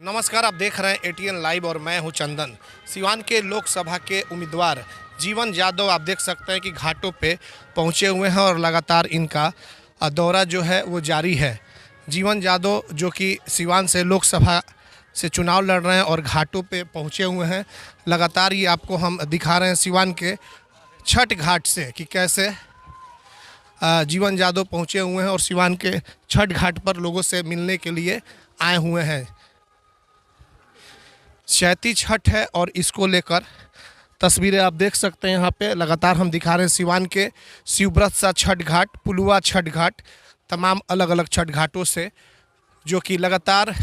नमस्कार, आप देख रहे हैं एटीएन लाइव और मैं हूं चंदन। सिवान के लोकसभा के उम्मीदवार जीवन यादव आप देख सकते हैं कि घाटों पे पहुंचे हुए हैं और लगातार इनका दौरा जो है वो जारी है। जीवन यादव जो कि सिवान से लोकसभा से चुनाव लड़ रहे हैं और घाटों पे पहुंचे हुए हैं। लगातार ये आपको हम दिखा रहे हैं सिवान के छठ घाट से कि कैसे जीवन यादव पहुंचे हुए हैं और सिवान के छठ घाट पर लोगों से मिलने के लिए आए हुए हैं। चैती छठ है और इसको लेकर तस्वीरें आप देख सकते हैं। यहाँ पे लगातार हम दिखा रहे हैं सिवान के शिवव्रत सा छठ घाट, पुलुआ छठ घाट, तमाम अलग अलग छठ घाटों से जो कि लगातार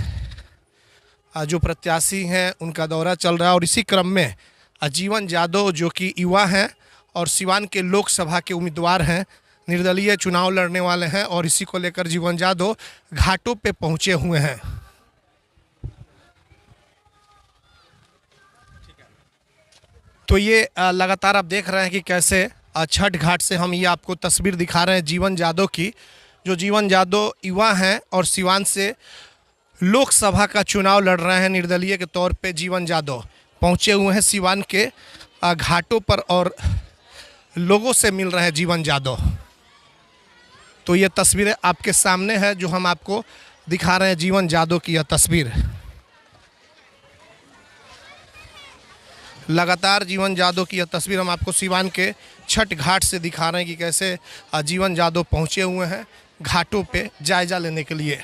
जो प्रत्याशी हैं उनका दौरा चल रहा है। और इसी क्रम में जीवन यादव जो कि युवा हैं और सिवान के लोकसभा के उम्मीदवार हैं, निर्दलीय चुनाव लड़ने वाले हैं और इसी को लेकर जीवन यादव घाटों पे पहुँचे हुए हैं। तो ये लगातार आप देख रहे हैं कि कैसे छठ घाट से हम ये आपको तस्वीर दिखा रहे हैं जीवन यादव की, जो जीवन यादव युवा हैं और सिवान से लोकसभा का चुनाव लड़ रहे हैं। निर्दलीय के तौर पे जीवन यादव पहुंचे हुए हैं सिवान के घाटों पर और लोगों से मिल रहे हैं जीवन यादव। तो ये तस्वीरें आपके सामने है जो हम आपको दिखा रहे हैं जीवन यादव की यह तस्वीर। लगातार जीवन यादव की यह तस्वीर हम आपको सिवान के छठ घाट से दिखा रहे हैं कि कैसे जीवन यादव पहुंचे हुए हैं घाटों पे जायजा लेने के लिए।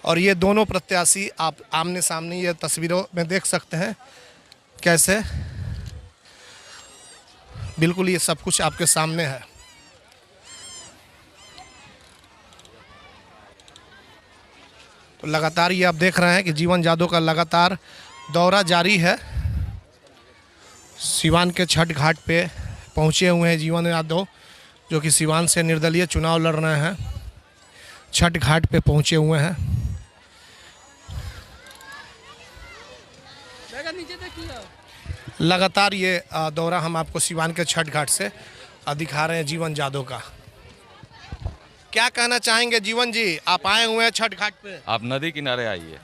और ये दोनों प्रत्याशी आप आमने सामने ये तस्वीरों में देख सकते हैं कैसे बिल्कुल ये सब कुछ आपके सामने है। तो लगातार ये आप देख रहे हैं कि जीवन यादव का लगातार दौरा जारी है। सिवान के छठ घाट पे पहुंचे हुए हैं जीवन यादव जो कि सिवान से निर्दलीय चुनाव लड़ रहे हैं। छठ घाट पे पहुंचे हुए हैं। लगातार ये दौरा हम आपको सिवान के छठ घाट से दिखा रहे हैं जीवन यादव का। क्या कहना चाहेंगे जीवन जी, आप आए हुए हैं छठ घाट पे? आप नदी किनारे आइए,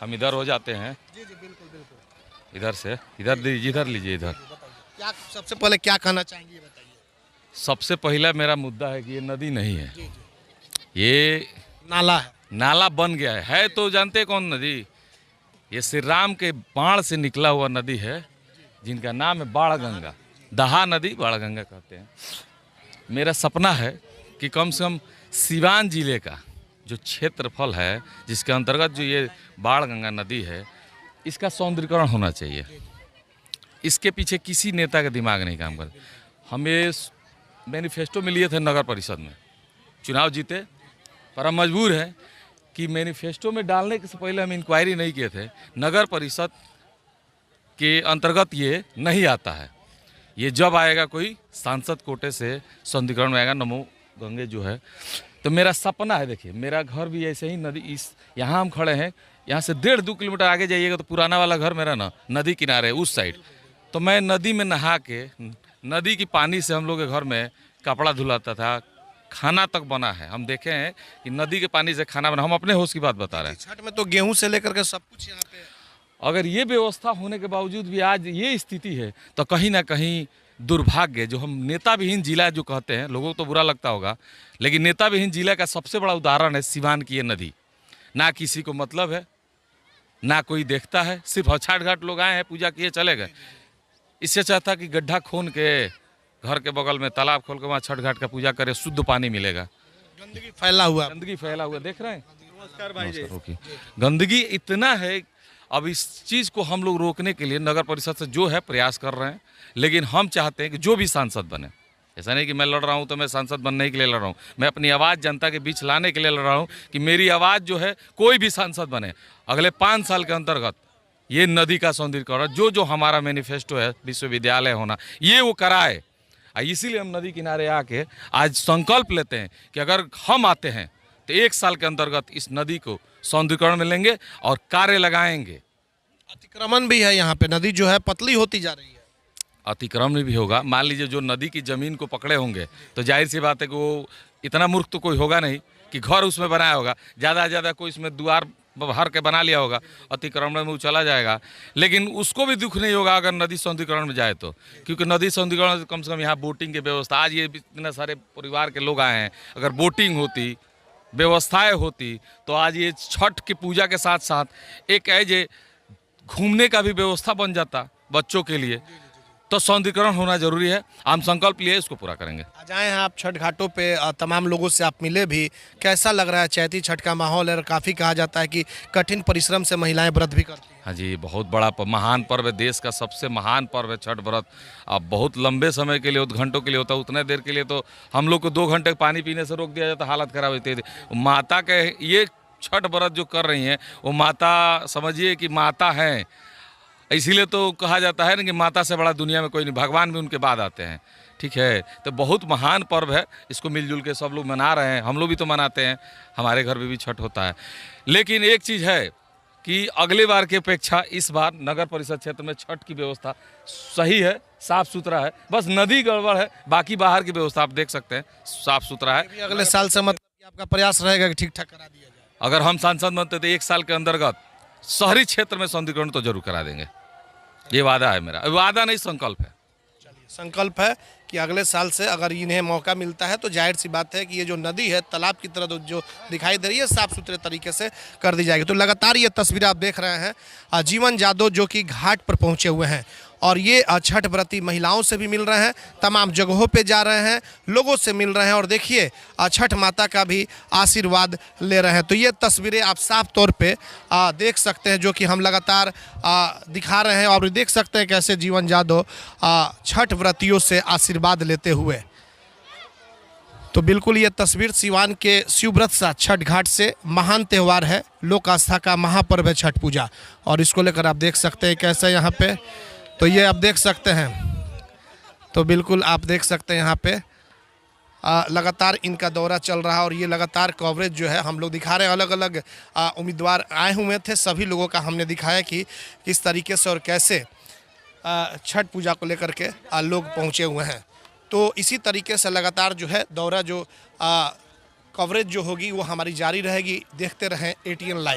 हम इधर हो जाते हैं। जी जी बिल्कुल बिल्कुल। इधर से इधर लीजिए, इधर लीजिए इधर। क्या सबसे पहले क्या कहना चाहेंगे ये बताइए। सबसे पहला मेरा मुद्दा है कि ये नदी नहीं है, जी जी। ये नाला है। नाला बन गया है तो जानते कौन नदी? ये श्री राम के बाण से निकला हुआ नदी है जिनका नाम है बाण गंगा। दहा नदी बाण गंगा कहते हैं। मेरा सपना है कि कम से कम सिवान जिले का जो क्षेत्रफल है जिसके अंतर्गत जो ये बाण गंगा नदी है इसका सौंदर्यीकरण होना चाहिए। इसके पीछे किसी नेता का दिमाग नहीं काम करता। हमें मैनिफेस्टो में लिए थे नगर परिषद में, चुनाव जीते, पर हम मजबूर हैं कि मैनिफेस्टो में डालने से पहले हम इंक्वायरी नहीं किए थे। नगर परिषद के अंतर्गत ये नहीं आता है। ये जब आएगा कोई सांसद कोटे से सौंदर्यीकरण में आएगा, नमो गंगे जो है। तो मेरा सपना है, देखिए मेरा घर भी ऐसे ही नदी, इस यहाँ हम खड़े हैं, यहाँ से 1.5-2 किलोमीटर आगे जाइएगा तो पुराना वाला घर मेरा ना नदी किनारे उस साइड। तो मैं नदी में नहा के, नदी की पानी से हम लोग के घर में कपड़ा धुलाता था, खाना तक बना है। हम देखे हैं कि नदी के पानी से खाना बना। हम अपने होश की बात बता रहे हैं। छठ में तो गेहूं से लेकर के सब कुछ यहाँ पे। अगर ये व्यवस्था होने के बावजूद भी आज ये स्थिति है तो कहीं ना कहीं दुर्भाग्य, जो हम नेता विहीन जिला जो कहते हैं, लोगों को तो बुरा लगता होगा, लेकिन नेता विहीन जिला का सबसे बड़ा उदाहरण है सिवान की ये नदी। ना किसी को मतलब है, ना कोई देखता है, सिर्फ छठ घाट लोग आए हैं, पूजा किए, चले गए। इससे अच्छा था कि गड्ढा खोन के घर के बगल में तालाब खोल के वहाँ छठ घाट का पूजा करे, शुद्ध पानी मिलेगा। गंदगी फैला हुआ, देख रहे हैं। नमस्कार भाई जी। ओके, गंदगी इतना है। अब इस चीज़ को हम लोग रोकने के लिए नगर परिषद से जो है प्रयास कर रहे हैं, लेकिन हम चाहते हैं कि जो भी सांसद बने, ऐसा नहीं कि मैं लड़ रहा हूं तो मैं सांसद बनने के लिए लड़ रहा हूं, मैं अपनी आवाज़ जनता के बीच लाने के लिए लड़ रहा हूं कि मेरी आवाज़ जो है, कोई भी सांसद बने, अगले 5 साल के अंतर्गत ये नदी का सौंदर्यीकरण जो जो हमारा मैनिफेस्टो है, विश्वविद्यालय होना, ये वो कराए। इसीलिए हम नदी किनारे आके आज संकल्प लेते हैं कि अगर हम आते हैं तो 1 साल के अंतर्गत इस नदी को सौंदर्यीकरण में लेंगे और कार्य लगाएंगे। अतिक्रमण भी है यहाँ पे, नदी जो है पतली होती जा रही है। अतिक्रमण भी होगा। मान लीजिए जो नदी की ज़मीन को पकड़े होंगे तो जाहिर सी बात है कि वो इतना मूर्ख तो कोई होगा नहीं कि घर उसमें बनाया होगा। ज़्यादा से ज़्यादा कोई इसमें द्वार भर के बना लिया होगा, अतिक्रमण में वो चला जाएगा। लेकिन उसको भी दुख नहीं होगा अगर नदी सौंदर्यीकरण में जाए तो, क्योंकि नदी सौंदर्यीकरण कम से कम यहाँ बोटिंग की व्यवस्था, आज ये इतने सारे परिवार के लोग आए हैं, अगर बोटिंग होती, व्यवस्थाएं होती, तो आज ये छठ की पूजा के साथ साथ एक ऐसे घूमने का भी व्यवस्था बन जाता बच्चों के लिए। तो सौंदर्यीकरण होना जरूरी है। हम संकल्प लिए इसको पूरा करेंगे। आज आए हैं आप छठ घाटों पे, तमाम लोगों से आप मिले भी, कैसा लग रहा है? चैती छठ का माहौल है, काफ़ी कहा जाता है कि कठिन परिश्रम से महिलाएं व्रत भी करती हैं। हाँ जी, बहुत बड़ा महान पर्व है, देश का सबसे महान पर्व है छठ व्रत। अब बहुत लंबे समय के लिए, घंटों के लिए होता है। उतने देर के लिए तो हम लोग को 2 घंटे पानी पीने से रोक दिया जाता, हालत खराब होती है। माता के ये छठ व्रत जो कर रही हैं, वो माता, समझिए कि माता हैं। इसीलिए तो कहा जाता है ना कि माता से बड़ा दुनिया में कोई नहीं, भगवान भी उनके बाद आते हैं। ठीक है, तो बहुत महान पर्व है, इसको मिलजुल के सब लोग मना रहे हैं। हम लोग भी तो मनाते हैं, हमारे घर में भी छठ होता है। लेकिन एक चीज़ है कि अगले बार की अपेक्षा इस बार नगर परिषद क्षेत्र में छठ की व्यवस्था सही है, साफ़ सुथरा है। बस नदी गड़बड़ है, बाकी बाहर की व्यवस्था आप देख सकते हैं साफ़ सुथरा है। अगले साल से मतलब कि आपका प्रयास रहेगा कि ठीक ठाक करा दिया जाए? अगर हम सांसद बनते तो 1 साल के अंतर्गत शहरी क्षेत्र में सौंदर्यीकरण तो जरूर करा देंगे। ये वादा है मेरा, वादा नहीं संकल्प है। संकल्प है कि अगले साल से अगर इन्हें मौका मिलता है तो जाहिर सी बात है कि ये जो नदी है तालाब की तरह जो दिखाई दे रही है, साफ़ सुथरे तरीके से कर दी जाएगी। तो लगातार ये तस्वीरें आप देख रहे हैं जीवन जादव जो कि घाट पर पहुंचे हुए हैं और ये छठ व्रती महिलाओं से भी मिल रहे हैं, तमाम जगहों पे जा रहे हैं, लोगों से मिल रहे हैं और देखिए छठ माता का भी आशीर्वाद ले रहे हैं। तो ये तस्वीरें आप साफ तौर पे देख सकते हैं, जो कि हम लगातार दिखा रहे हैं और देख सकते हैं कैसे जीवन जादव छठ व्रतियों से आशीर्वाद लेते हुए। तो बिल्कुल ये तस्वीर सिवान के शिवव्रत सा छठ घाट से महान त्यौहार है, लोक आस्था का महापर्व है छठ पूजा, और इसको लेकर आप देख सकते हैं कैसे यहाँ पे, तो ये आप देख सकते हैं। तो बिल्कुल आप देख सकते हैं यहाँ पे लगातार इनका दौरा चल रहा है और ये लगातार कवरेज जो है हम लोग दिखा रहे हैं। अलग अलग उम्मीदवार आए हुए थे, सभी लोगों का हमने दिखाया कि किस तरीके से और कैसे छठ पूजा को लेकर के लोग पहुँचे हुए हैं। तो इसी तरीके से लगातार जो है दौरा जो कवरेज जो होगी वो हमारी जारी रहेगी। देखते रहें ATN लाइव।